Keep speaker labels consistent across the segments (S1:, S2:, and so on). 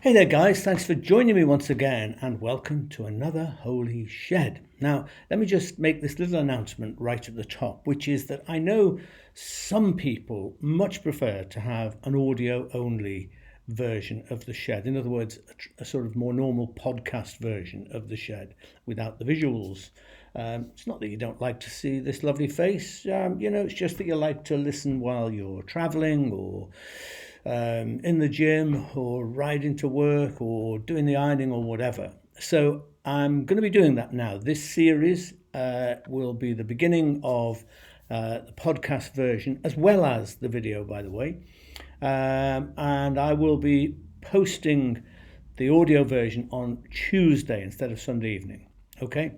S1: Hey there, guys. Thanks for joining me once again, and welcome to another Holy Shed. Now, let me just make this little announcement right at the top, which is that I know some people much prefer to have an audio-only version of the shed. In other words, a sort of more normal podcast version of the shed without the visuals. It's not that you don't like to see this lovely face, it's just that you like to listen while you're traveling or in the gym or riding to work or doing the ironing or whatever. So I'm going to be doing that now. This series will be the beginning of the podcast version as well as the video, by the way. And I will be posting the audio version on Tuesday instead of Sunday evening. Okay?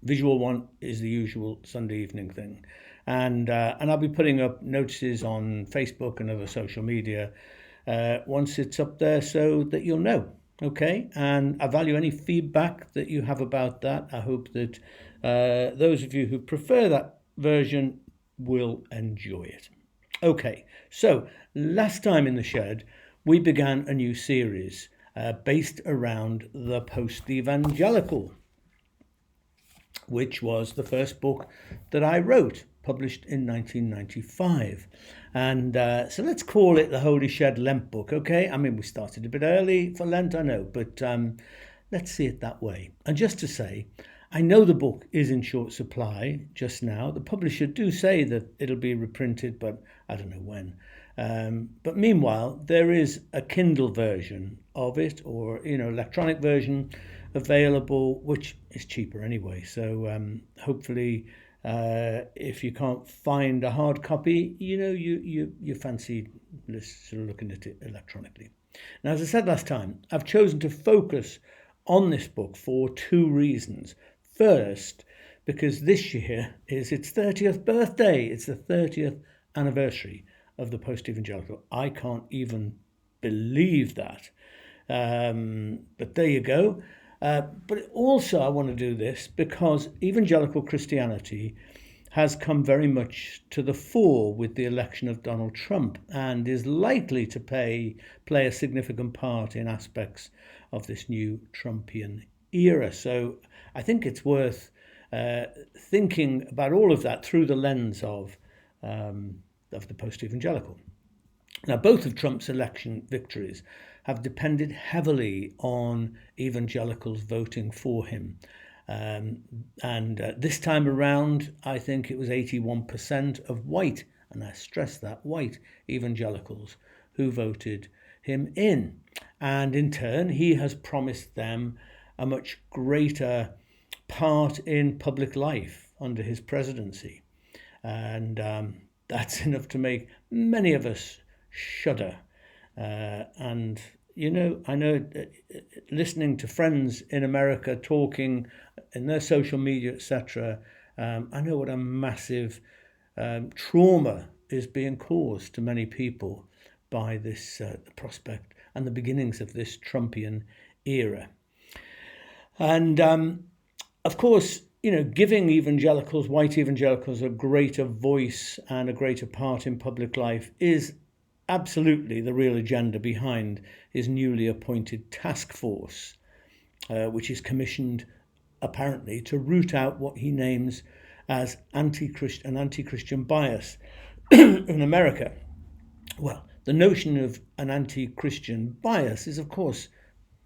S1: Visual one is the usual Sunday evening thing. And I'll be putting up notices on Facebook and other social media once it's up there so that you'll know. Okay, and I value any feedback that you have about that. I hope that those of you who prefer that version will enjoy it. Okay, so last time in the shed, we began a new series based around the Post-Evangelical, which was the first book that I wrote, published in 1995. And so let's call it the Holy Shed Lent book, okay? I mean, we started a bit early for Lent, I know, but let's see it that way. And just to say, I know the book is in short supply just now. The publisher do say that it'll be reprinted, but I don't know when. But meanwhile, there is a Kindle version of it, or electronic version available, which is cheaper anyway. So hopefully, if you can't find a hard copy, you fancy sort of looking at it electronically. Now, as I said last time, I've chosen to focus on this book for two reasons. First, because this year is its 30th birthday. It's the 30th anniversary of the Post-Evangelical. I can't even believe that. But there you go. But also I want to do this because evangelical Christianity has come very much to the fore with the election of Donald Trump and is likely to play a significant part in aspects of this new Trumpian era. So I think it's worth thinking about all of that through the lens of the Post-Evangelical. Now, both of Trump's election victories have depended heavily on evangelicals voting for him. And this time around, I think it was 81% of white, and I stress that, white evangelicals who voted him in. And in turn, he has promised them a much greater part in public life under his presidency. And that's enough to make many of us shudder. And I know listening to friends in America talking in their social media, etc., I know what a massive trauma is being caused to many people by this prospect and the beginnings of this Trumpian era. And of course, giving evangelicals, white evangelicals, a greater voice and a greater part in public life is absolutely the real agenda behind his newly appointed task force, which is commissioned apparently to root out what he names as an anti-Christian bias in America. Well, the notion of an anti-Christian bias is, of course,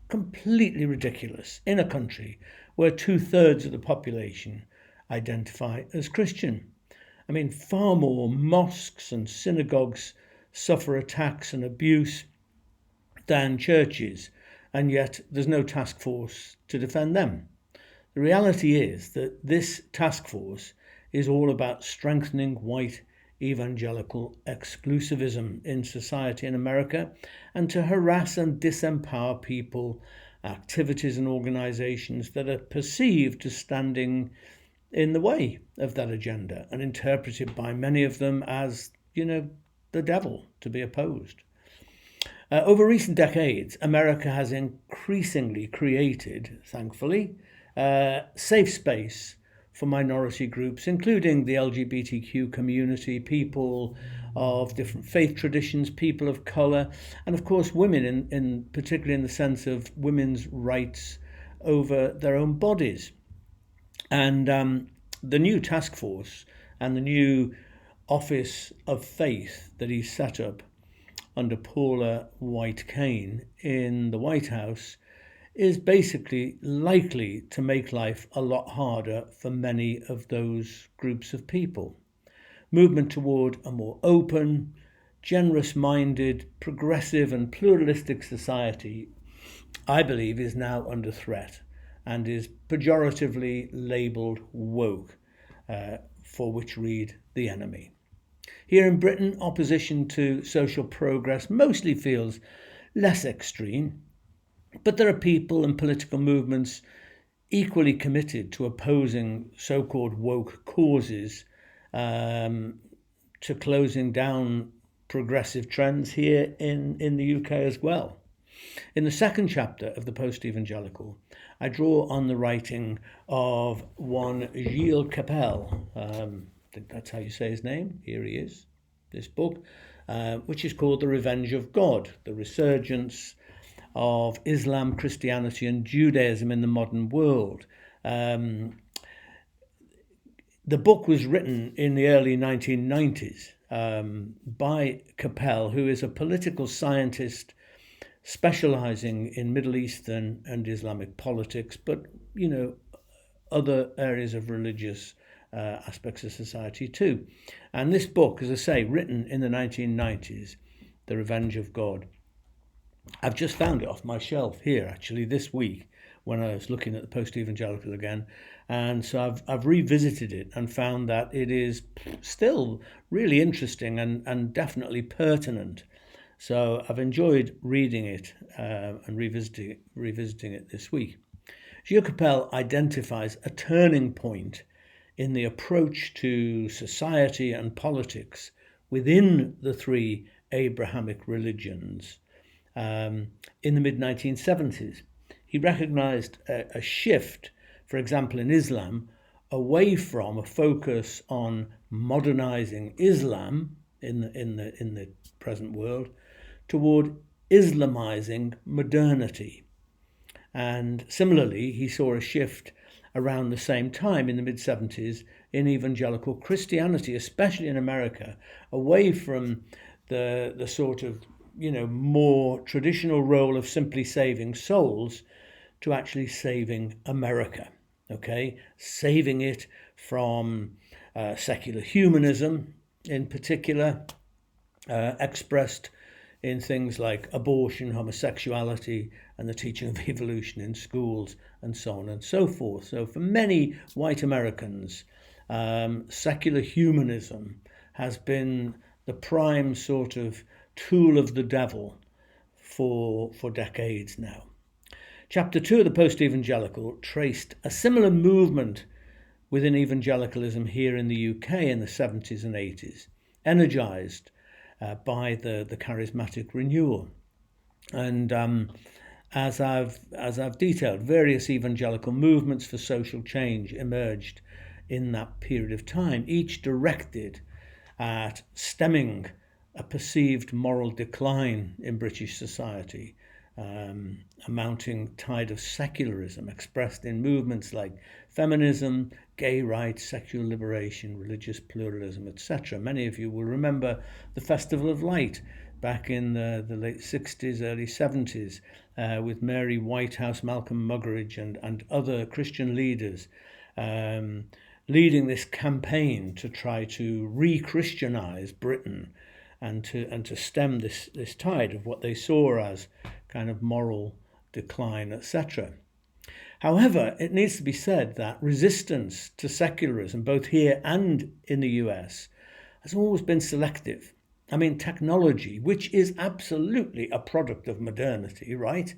S1: completely ridiculous in a country where 2/3 of the population identify as Christian. I mean, far more mosques and synagogues suffer attacks and abuse than churches, and yet there's no task force to defend them. The reality is that this task force is all about strengthening white evangelical exclusivism in society in America and to harass and disempower people, activities and organizations that are perceived as standing in the way of that agenda and interpreted by many of them as, the devil to be opposed. Over recent decades, America has increasingly created, thankfully, safe space for minority groups, including the LGBTQ community, people of different faith traditions, people of colour, and of course women, in particularly in the sense of women's rights over their own bodies. And the new task force and the new Office of Faith that he set up under Paula White-Cain in the White House is basically likely to make life a lot harder for many of those groups of people. Movement toward a more open, generous-minded, progressive and pluralistic society, I believe, is now under threat and is pejoratively labelled woke, for which read the enemy. Here in Britain, opposition to social progress mostly feels less extreme, but there are people and political movements equally committed to opposing so-called woke causes, to closing down progressive trends here in the UK as well. In the second chapter of the Post-Evangelical, I draw on the writing of one Gilles Capel. I think that's how you say his name. Here he is, this book, which is called The Revenge of God, the resurgence of Islam, Christianity and Judaism in the modern world. The book was written in the early 1990s by Capel, who is a political scientist specializing in Middle Eastern and Islamic politics, but, other areas of religious aspects of society too. And this book, as I say, written in the 1990s, The Revenge of God, I've just found it off my shelf here, actually, this week when I was looking at the Post-Evangelical again. And so I've revisited it and found that it is still really interesting and definitely pertinent. So I've enjoyed reading it and revisiting it this week. Gilles Capel identifies a turning point in the approach to society and politics within the three Abrahamic religions in the mid-1970s. He recognized a shift, for example, in Islam, away from a focus on modernizing Islam in the present world toward Islamizing modernity. And similarly, he saw a shift around the same time in the mid-70s in evangelical Christianity, especially in America, away from the sort of, more traditional role of simply saving souls to actually saving America, okay? Saving it from secular humanism in particular, expressed in things like abortion, homosexuality, and the teaching of evolution in schools, and so on and so forth. So for many white Americans, secular humanism has been the prime sort of tool of the devil for decades now. Chapter 2 of the Post-Evangelical traced a similar movement within evangelicalism here in the UK in the 70s and 80s, energised by the charismatic renewal. And as I've detailed, various evangelical movements for social change emerged in that period of time, each directed at stemming a perceived moral decline in British society, a mounting tide of secularism expressed in movements like feminism, gay rights, sexual liberation, religious pluralism, etc. Many of you will remember the Festival of Light back in the late 60s, early 70s, with Mary Whitehouse, Malcolm Muggeridge and other Christian leaders leading this campaign to try to re-Christianize Britain and to stem this tide of what they saw as kind of moral decline, etc. However, it needs to be said that resistance to secularism, both here and in the US, has always been selective. I mean, technology, which is absolutely a product of modernity, right,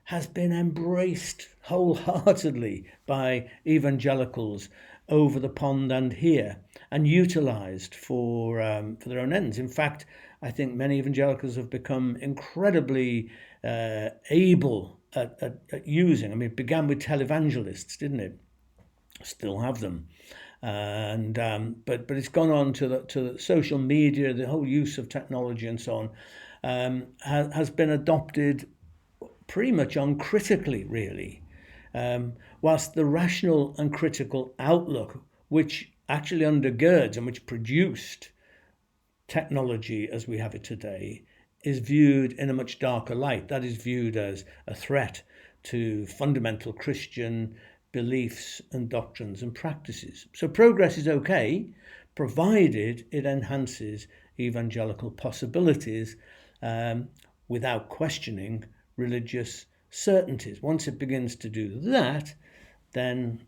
S1: has been embraced wholeheartedly by evangelicals over the pond and here, and utilised for their own ends. In fact, I think many evangelicals have become incredibly able at using. I mean, it began with televangelists, didn't it? still have them. And but it's gone on to the social media, the whole use of technology and so on, has been adopted pretty much uncritically, really. Whilst the rational and critical outlook, which actually undergirds and which produced technology as we have it today, is viewed in a much darker light. That is viewed as a threat to fundamental Christian beliefs and doctrines and practices. So progress is okay, provided it enhances evangelical possibilities without questioning religious certainties. Once it begins to do that, then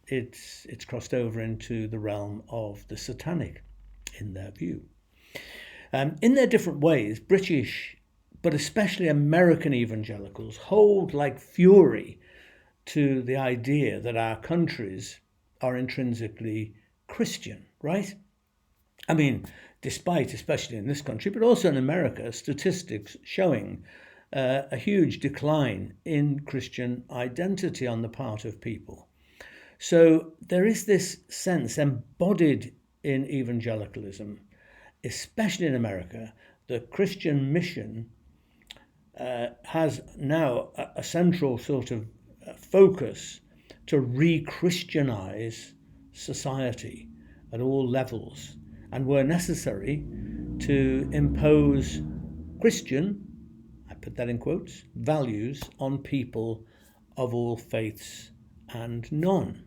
S1: it's crossed over into the realm of the satanic, in their view. In their different ways, British, but especially American evangelicals hold like fury to the idea that our countries are intrinsically Christian, right? I mean, despite, especially in this country, but also in America, statistics showing a huge decline in Christian identity on the part of people. So there is this sense embodied in evangelicalism, especially in America. The Christian mission has now a central sort of focus to re-Christianize society at all levels, and where necessary to impose Christian, I put that in quotes, values on people of all faiths and none.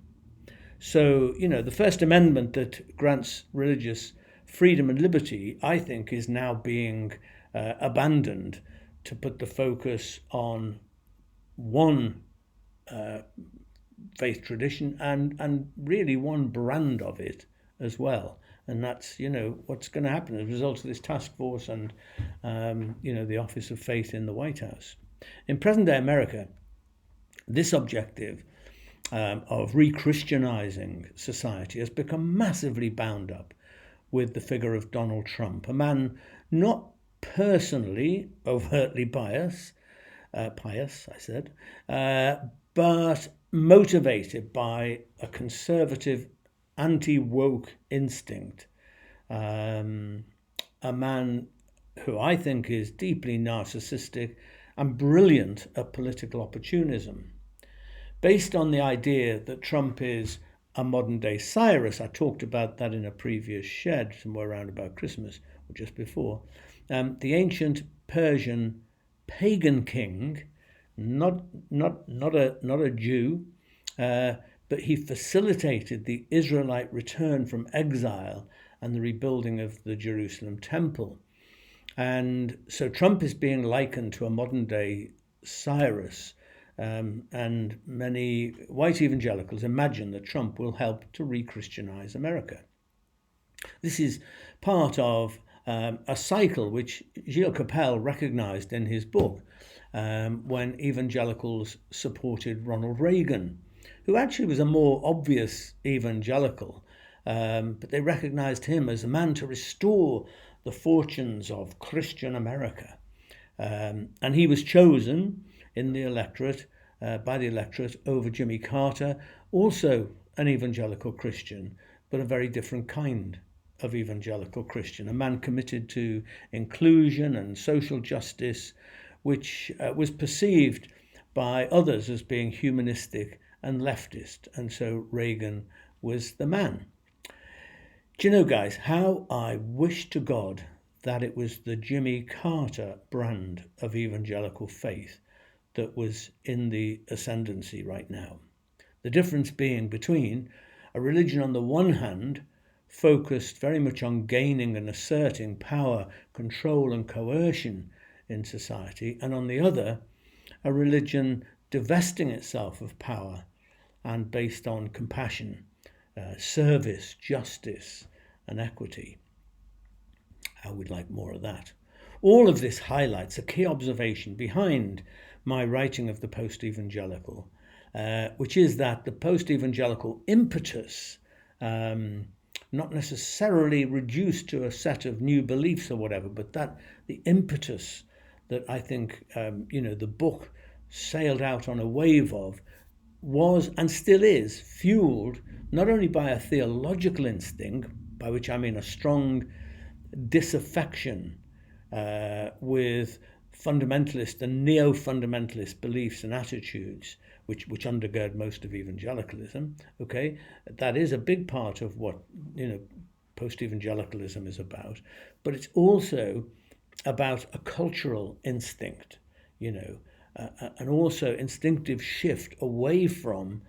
S1: So, the First Amendment that grants religious freedom and liberty, I think, is now being abandoned to put the focus on one faith tradition and really one brand of it as well. And that's, what's going to happen as a result of this task force and, the Office of Faith in the White House. In present-day America, this objective of re-Christianizing society has become massively bound up with the figure of Donald Trump, a man not personally overtly pious, but motivated by a conservative anti-woke instinct. A man who I think is deeply narcissistic and brilliant at political opportunism. Based on the idea that Trump is a modern-day Cyrus, I talked about that in a previous shed somewhere around about Christmas or just before, the ancient Persian pagan king, not a Jew, but he facilitated the Israelite return from exile and the rebuilding of the Jerusalem temple. And so Trump is being likened to a modern-day Cyrus, and many white evangelicals imagine that Trump will help to re-Christianize America. This is part of a cycle which Gilles Capel recognized in his book when evangelicals supported Ronald Reagan, who actually was a more obvious evangelical, but they recognized him as a man to restore the fortunes of Christian America. And he was chosen in the electorate, by the electorate, over Jimmy Carter, also an evangelical Christian, but a very different kind of evangelical Christian, a man committed to inclusion and social justice, which was perceived by others as being humanistic and leftist, and so Reagan was the man. Do you know, guys, how I wish to God that it was the Jimmy Carter brand of evangelical faith that was in the ascendancy right now. The difference being between a religion on the one hand focused very much on gaining and asserting power, control and coercion in society, and on the other, a religion divesting itself of power and based on compassion, service, justice and equity. I would like more of that. All of this highlights a key observation behind my writing of the post-evangelical, which is that the post-evangelical impetus, not necessarily reduced to a set of new beliefs or whatever, but that the impetus that I think, the book sailed out on a wave of, was and still is fueled not only by a theological instinct, by which I mean a strong disaffection with fundamentalist and neo-fundamentalist beliefs and attitudes, which undergird most of evangelicalism. Okay, that is a big part of what post-evangelicalism is about, but it's also about a cultural instinct, and also instinctive shift away from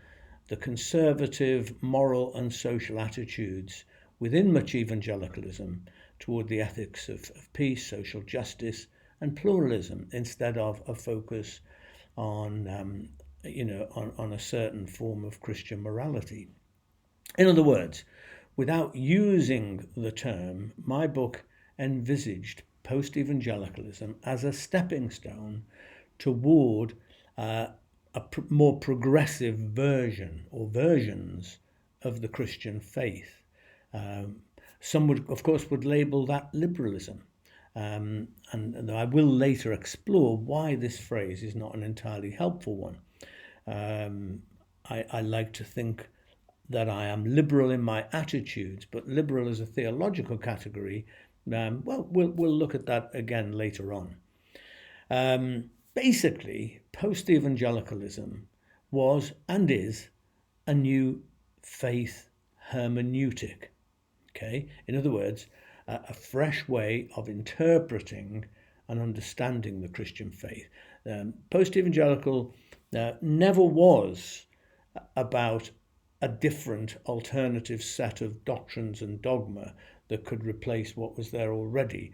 S1: the conservative moral and social attitudes within much evangelicalism toward the ethics of peace, social justice, and pluralism, instead of a focus on a certain form of Christian morality. In other words, without using the term, my book envisaged post-evangelicalism as a stepping stone toward a more progressive version or versions of the Christian faith. Some would, of course, label that liberalism. And I will later explore why this phrase is not an entirely helpful one. I like to think that I am liberal in my attitudes, but liberal as a theological category, we'll look at that again later on. Basically, post-evangelicalism was and is a new faith hermeneutic. Okay, in other words, a fresh way of interpreting and understanding the Christian faith. Post-evangelical never was about a different alternative set of doctrines and dogma that could replace what was there already.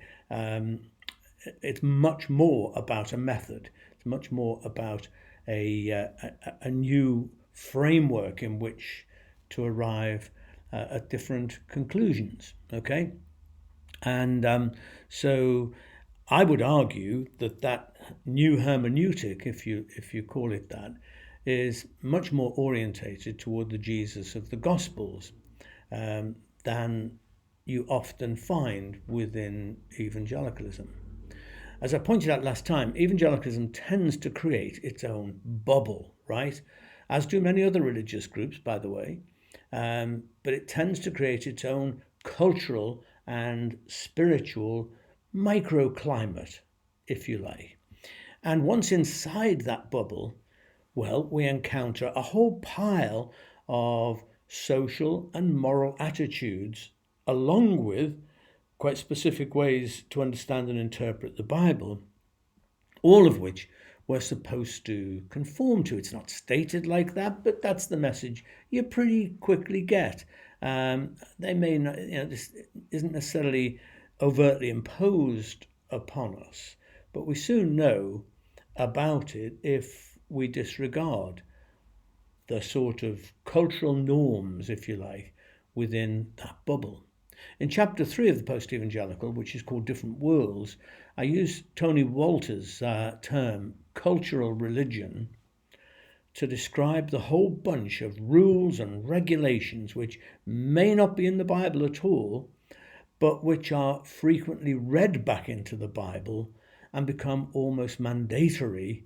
S1: It's much more about a method. It's much more about a new framework in which to arrive at different conclusions. Okay, and so I would argue that new hermeneutic, if you call it that, is much more orientated toward the Jesus of the Gospels than you often find within evangelicalism. As I pointed out last time, evangelicalism tends to create its own bubble, right? As do many other religious groups, by the way. But it tends to create its own cultural and spiritual microclimate, if you like. And once inside that bubble, well, we encounter a whole pile of social and moral attitudes, along with quite specific ways to understand and interpret the Bible, all of which we're supposed to conform to. It's not stated like that, but that's the message you pretty quickly get. They may not, this isn't necessarily overtly imposed upon us, but we soon know about it if we disregard the sort of cultural norms, if you like, within that bubble. In chapter 3 of the Post-Evangelical, which is called Different Worlds, I use Tony Walter's term cultural religion to describe the whole bunch of rules and regulations which may not be in the Bible at all, but which are frequently read back into the Bible and become almost mandatory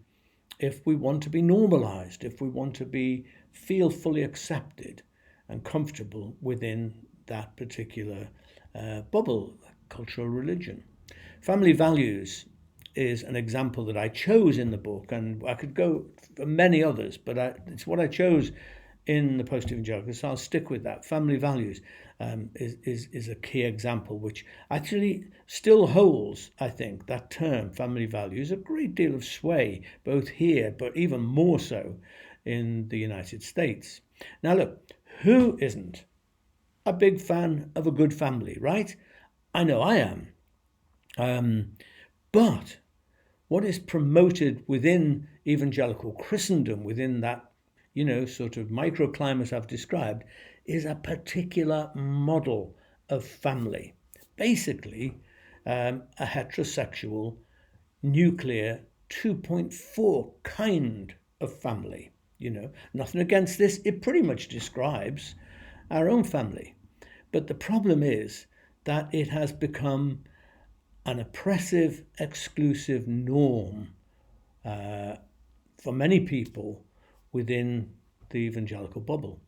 S1: if we want to be normalized, if we want to feel fully accepted and comfortable within that particular bubble, cultural religion. Family values is an example that I chose in the book, and I could go for many others, but it's what I chose in the Post-Evangelical, so I'll stick with that. Family values is a key example, which actually still holds, I think, that term, family values, a great deal of sway, both here, but even more so in the United States. Now look, who isn't a big fan of a good family, right? I know I am. But what is promoted within evangelical Christendom, within that, sort of microclimate I've described, is a particular model of family. Basically, a heterosexual, nuclear 2.4 kind of family. Nothing against this. It pretty much describes our own family. But the problem is that it has become an oppressive, exclusive norm for many people within the evangelical bubble.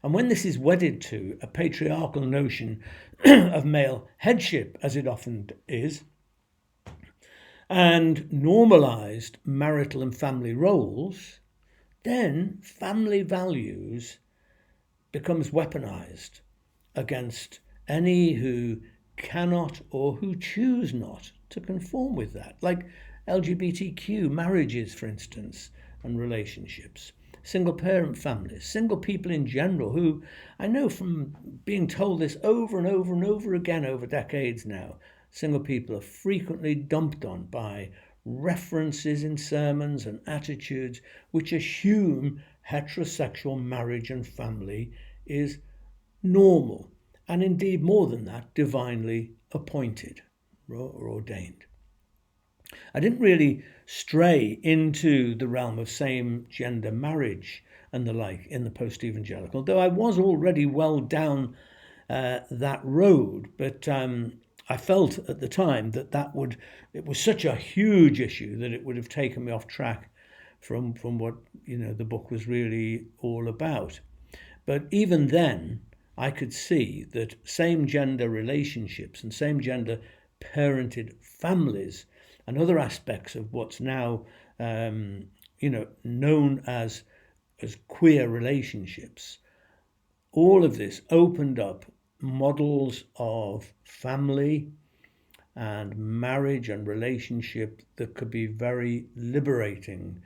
S1: And when this is wedded to a patriarchal notion of male headship, as it often is, and normalized marital and family roles, then family values becomes weaponized against any who cannot or who choose not to conform with that, like LGBTQ marriages, for instance, and relationships, single parent families, single people in general, who I know from being told this over and over and over again over decades now, single people are frequently dumped on by references in sermons and attitudes which assume heterosexual marriage and family is normal, and indeed more than that, divinely appointed or ordained. I didn't really stray into the realm of same-gender marriage and the like in the post-evangelical, though I was already well down that road, but I felt at the time that it was such a huge issue that it would have taken me off track from what the book was really all about. But even then, I could see that same-gender relationships and same-gender parented families and other aspects of what's now known as queer relationships, all of this opened up models of family and marriage and relationship that could be very liberating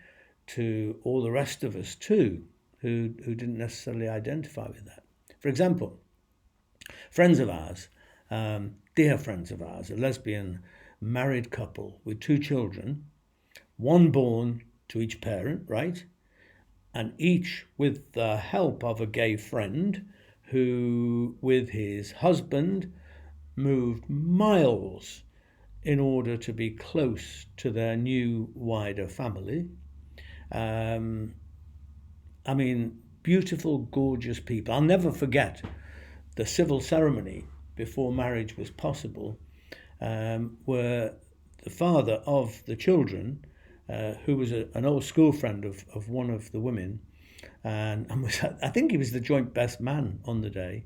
S1: to all the rest of us too, who didn't necessarily identify with that. For example, friends of ours, dear friends of ours, a lesbian married couple with 2 children, one born to each parent, right? And each with the help of a gay friend who, with his husband, moved miles in order to be close to their new, wider family. Beautiful, gorgeous people. I'll never forget the civil ceremony before marriage was possible, where the father of the children, who was an old school friend of one of the women, and I think he was the joint best man on the day.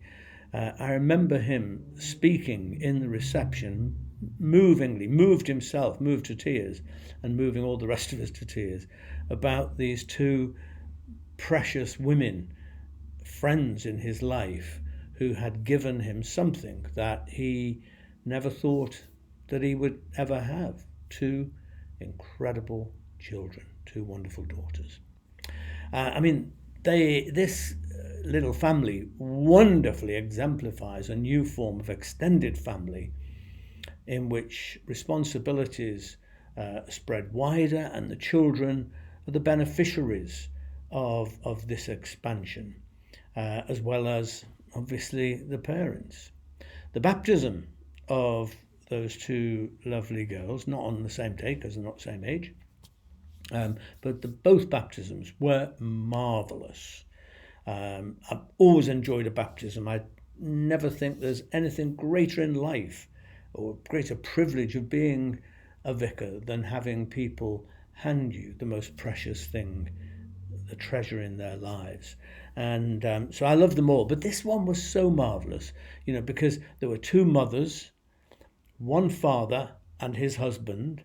S1: I remember him speaking in the reception, movingly, moved to tears, and moving all the rest of us to tears, about these 2 precious women, friends in his life, who had given him something that he never thought that he would ever have. 2 incredible children, 2 wonderful daughters. This little family wonderfully exemplifies a new form of extended family in which responsibilities spread wider, and the children are the beneficiaries of this expansion, as well as obviously the parents. The baptism of those 2 lovely girls, not on the same day because they're not the same age, but both baptisms were marvellous. I've always enjoyed a baptism. I never think there's anything greater in life or greater privilege of being a vicar than having people hand you the most precious thing, the treasure in their lives. And so I love them all. But this one was so marvellous, because there were 2 mothers, 1 father and his husband,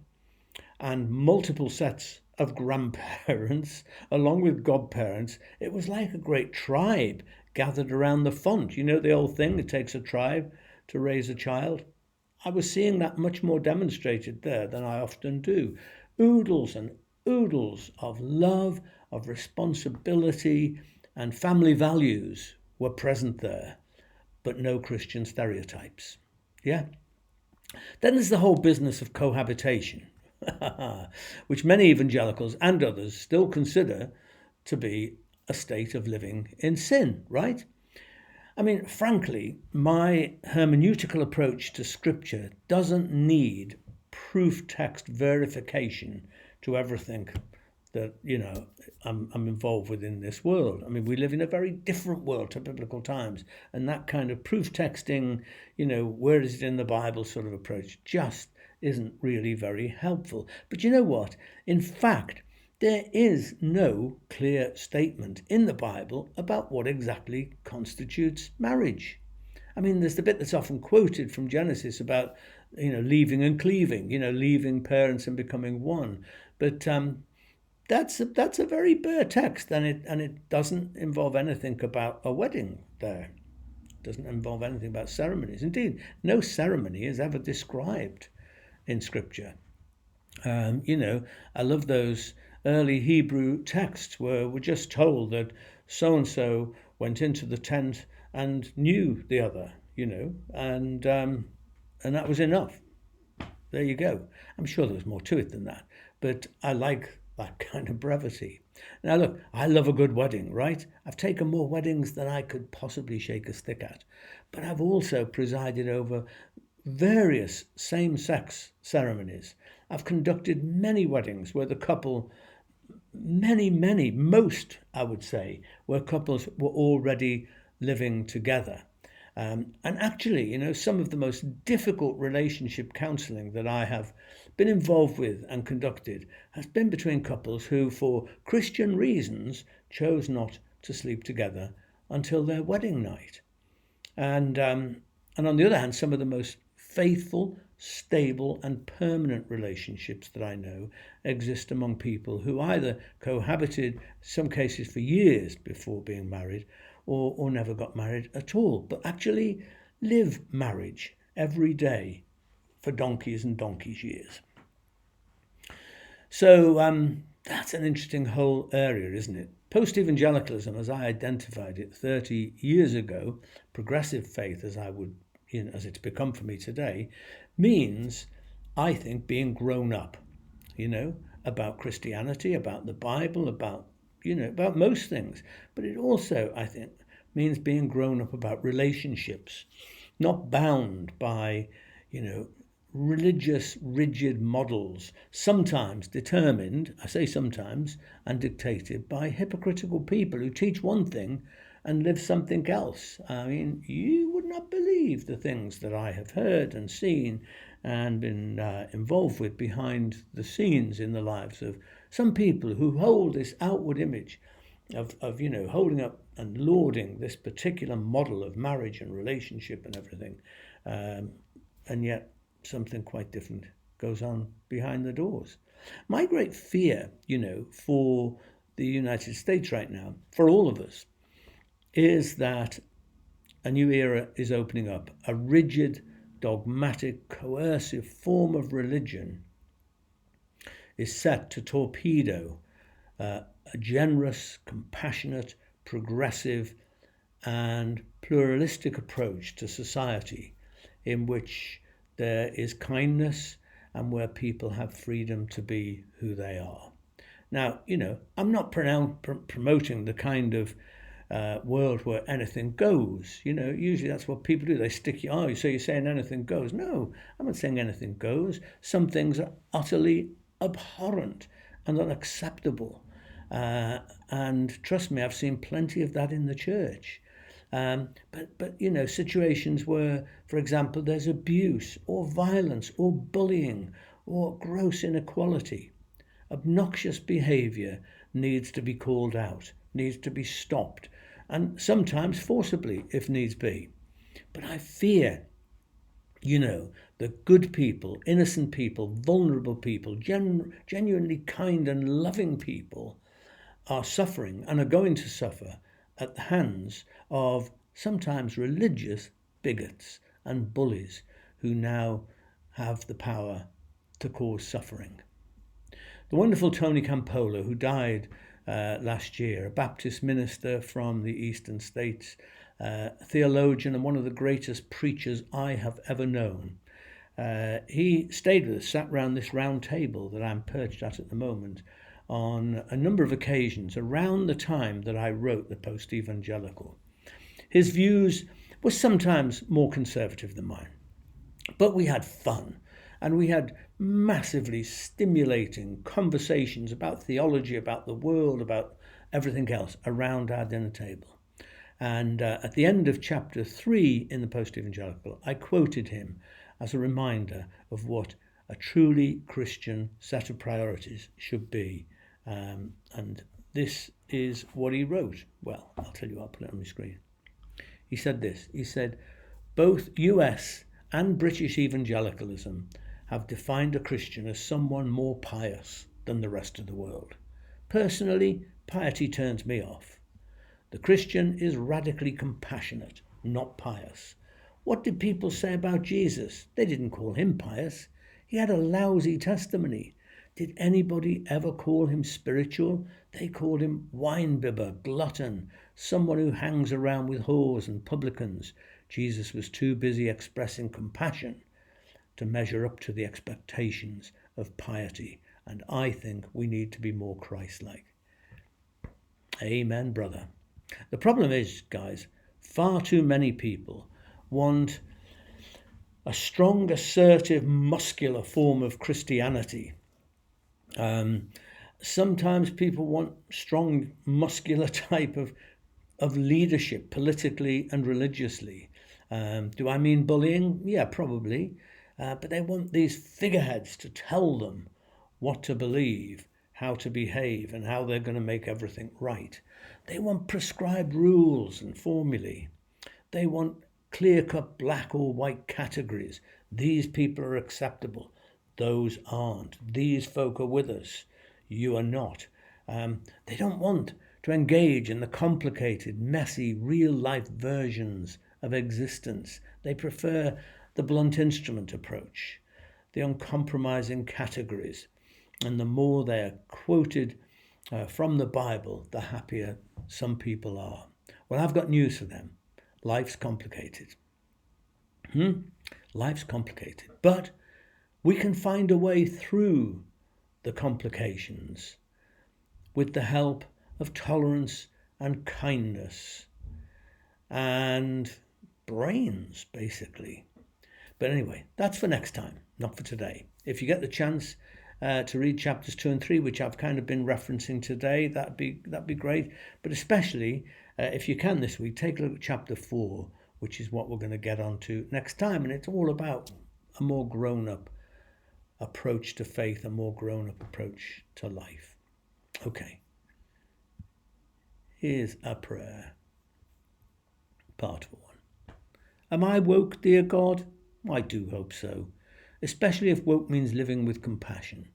S1: and multiple sets of grandparents, along with godparents. It was like a great tribe gathered around the font. The old thing, it takes a tribe to raise a child. I was seeing that much more demonstrated there than I often do. Oodles and oodles of love, of responsibility, and family values were present there, but no Christian stereotypes. Yeah. Then there's the whole business of cohabitation, which many evangelicals and others still consider to be a state of living in sin, right? Frankly, my hermeneutical approach to Scripture doesn't need proof text verification to ever think that, I'm involved within this world. We live in a very different world to biblical times, and that kind of proof texting, where is it in the Bible sort of approach just isn't really very helpful. But you know what? In fact, there is no clear statement in the Bible about what exactly constitutes marriage. I mean, there's the bit that's often quoted from Genesis about, leaving and cleaving, leaving parents and becoming one. But that's a very bare text, and it doesn't involve anything about a wedding there. It doesn't involve anything about ceremonies. Indeed, no ceremony is ever described in Scripture. I love those early Hebrew texts where we're just told that so and so went into the tent and knew the other, and that was enough. There you go. I'm sure there was more to it than that, but I like that kind of brevity. Now, look, I love a good wedding, right? I've taken more weddings than I could possibly shake a stick at, but I've also presided over various same-sex ceremonies. I've conducted many weddings where the couple, most, I would say, where couples were already living together. And actually, some of the most difficult relationship counselling that I have been involved with and conducted has been between couples who, for Christian reasons, chose not to sleep together until their wedding night. And on the other hand, some of the most faithful, stable and permanent relationships that I know exist among people who either cohabited, some cases for years before being married, or never got married at all, but actually live marriage every day for donkeys and donkeys' years. So that's an interesting whole area, isn't it? Post-evangelicalism, as I identified it 30 years ago, progressive faith as as it's become for me today, means, I think, being grown up, about Christianity, about the Bible, about most things. But it also, I think, means being grown up about relationships, not bound by, religious, rigid models, sometimes determined, I say sometimes, and dictated by hypocritical people who teach one thing and live something else. I mean, you would not believe the things that I have heard and seen and been involved with behind the scenes in the lives of some people who hold this outward image of holding up and lauding this particular model of marriage and relationship and everything, and yet something quite different goes on behind the doors. My great fear, for the United States right now, for all of us, is that a new era is opening up, a rigid, dogmatic, coercive form of religion is set to torpedo a generous, compassionate, progressive and pluralistic approach to society in which there is kindness and where people have freedom to be who they are. Now, I'm not promoting the kind of world where anything goes. Usually that's what people do. They stick you, so you're saying anything goes. No, I'm not saying anything goes. Some things are utterly abhorrent and unacceptable. And trust me, I've seen plenty of that in the church. But situations where, for example, there's abuse or violence or bullying or gross inequality, obnoxious behaviour needs to be called out, needs to be stopped, and sometimes forcibly if needs be. But I fear, that good people, innocent people, vulnerable people, genuinely kind and loving people are suffering and are going to suffer at the hands of sometimes religious bigots and bullies who now have the power to cause suffering. The wonderful Tony Campolo, who died last year, a Baptist minister from the eastern states, a theologian and one of the greatest preachers I have ever known. He stayed with us, sat round this round table that I'm perched at the moment, on a number of occasions around the time that I wrote the Post-Evangelical. His views were sometimes more conservative than mine, but we had fun and we had massively stimulating conversations about theology, about the world, about everything else around our dinner table. And at the end of chapter 3 in the Post-Evangelical, I quoted him as a reminder of what a truly Christian set of priorities should be And this is what he wrote. Well, I'll tell you, I'll put it on the screen. He said this. He said, both US and British evangelicalism have defined a Christian as someone more pious than the rest of the world. Personally, piety turns me off. The Christian is radically compassionate, not pious. What did people say about Jesus? They didn't call him pious. He had a lousy testimony. Did anybody ever call him spiritual? They called him wine-bibber, glutton, someone who hangs around with whores and publicans. Jesus was too busy expressing compassion to measure up to the expectations of piety, and I think we need to be more Christ-like. Amen, brother. The problem is, guys, far too many people want a strong, assertive, muscular form of Christianity. Sometimes people want strong, muscular type of leadership, politically and religiously. Do I mean bullying? Yeah, probably. But they want these figureheads to tell them what to believe, how to behave, and how they're going to make everything right. They want prescribed rules and formulae. They want clear-cut black or white categories. These people are acceptable. Those aren't. These folk are with us. You are not. They don't want to engage in the complicated, messy, real-life versions of existence. They prefer the blunt instrument approach, the uncompromising categories. And the more they are quoted from the Bible, the happier some people are. Well, I've got news for them. Life's complicated. Life's complicated. But we can find a way through the complications with the help of tolerance and kindness and brains, basically. But anyway, that's for next time, not for today. If you get the chance to read chapters 2 and 3, which I've kind of been referencing today, that'd be great. But especially if you can this week, take a look at chapter 4, which is what we're going to get onto next time. And it's all about a more grown-up approach to faith, a more grown-up approach to life. Okay. Here's a prayer. Part 1. Am I woke, dear God? I do hope so, especially if woke means living with compassion,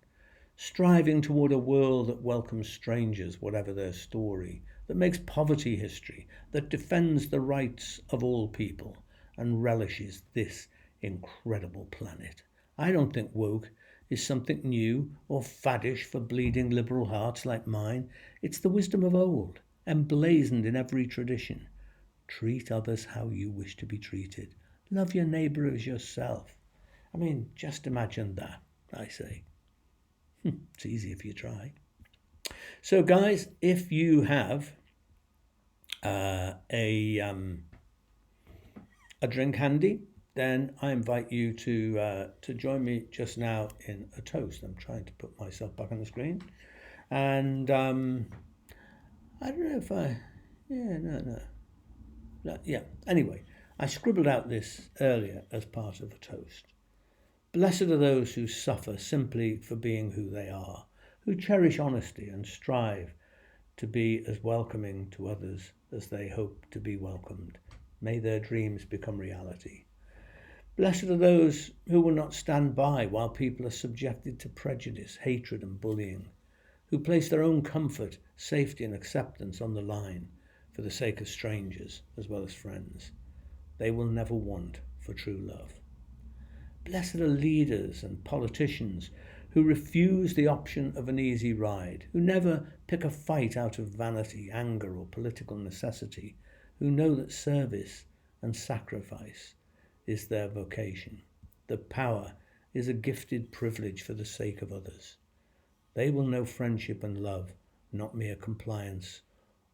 S1: striving toward a world that welcomes strangers, whatever their story, that makes poverty history, that defends the rights of all people, and relishes this incredible planet. I don't think woke is something new or faddish for bleeding liberal hearts like mine. It's the wisdom of old, emblazoned in every tradition. Treat others how you wish to be treated. Love your neighbour as yourself. I mean, just imagine that, I say. It's easy if you try. So, guys, if you have a drink handy, then I invite you to join me just now in a toast. I'm trying to put myself back on the screen. And I don't know if I... No, yeah, anyway, I scribbled out this earlier as part of a toast. Blessed are those who suffer simply for being who they are, who cherish honesty and strive to be as welcoming to others as they hope to be welcomed. May their dreams become reality. Blessed are those who will not stand by while people are subjected to prejudice, hatred and bullying, who place their own comfort, safety and acceptance on the line for the sake of strangers as well as friends. They will never want for true love. Blessed are leaders and politicians who refuse the option of an easy ride, who never pick a fight out of vanity, anger or political necessity, who know that service and sacrifice is their vocation. That power is a gifted privilege for the sake of others. They will know friendship and love, not mere compliance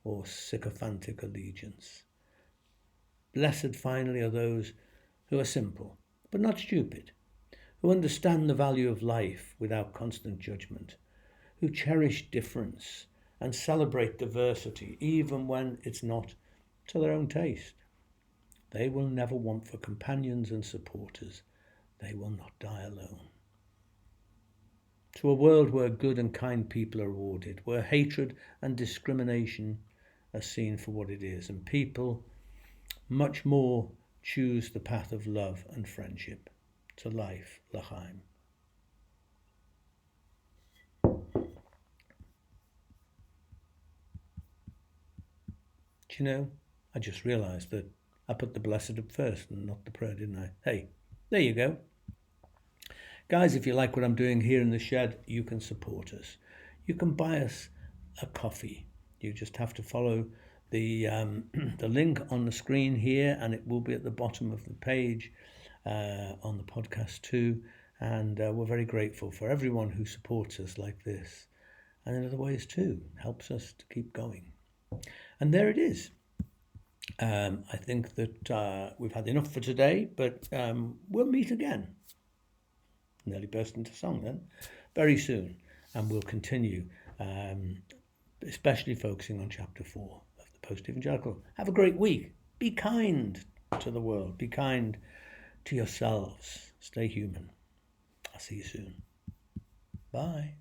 S1: or sycophantic allegiance. Blessed, finally, are those who are simple, but not stupid, who understand the value of life without constant judgment, who cherish difference and celebrate diversity even when it's not to their own taste. They will never want for companions and supporters. They will not die alone. to a world where good and kind people are rewarded, where hatred and discrimination are seen for what it is, and people much more choose the path of love and friendship. To life, l'chaim. Do you know, I just realised that I put the blessed up first and not the prayer, didn't I? Hey, there you go. Guys, if you like what I'm doing here in the shed, you can support us. You can buy us a coffee. You just have to follow the the link on the screen here, and it will be at the bottom of the page on the podcast too. And we're very grateful for everyone who supports us like this, and in other ways too, helps us to keep going. And there it is. I think that we've had enough for today, but we'll meet again. Nearly burst into song then, very soon, and we'll continue, especially focusing on chapter 4 of the Post-Evangelical. Have a great week. Be kind to the world. Be kind to yourselves. Stay human. I'll see you soon. Bye.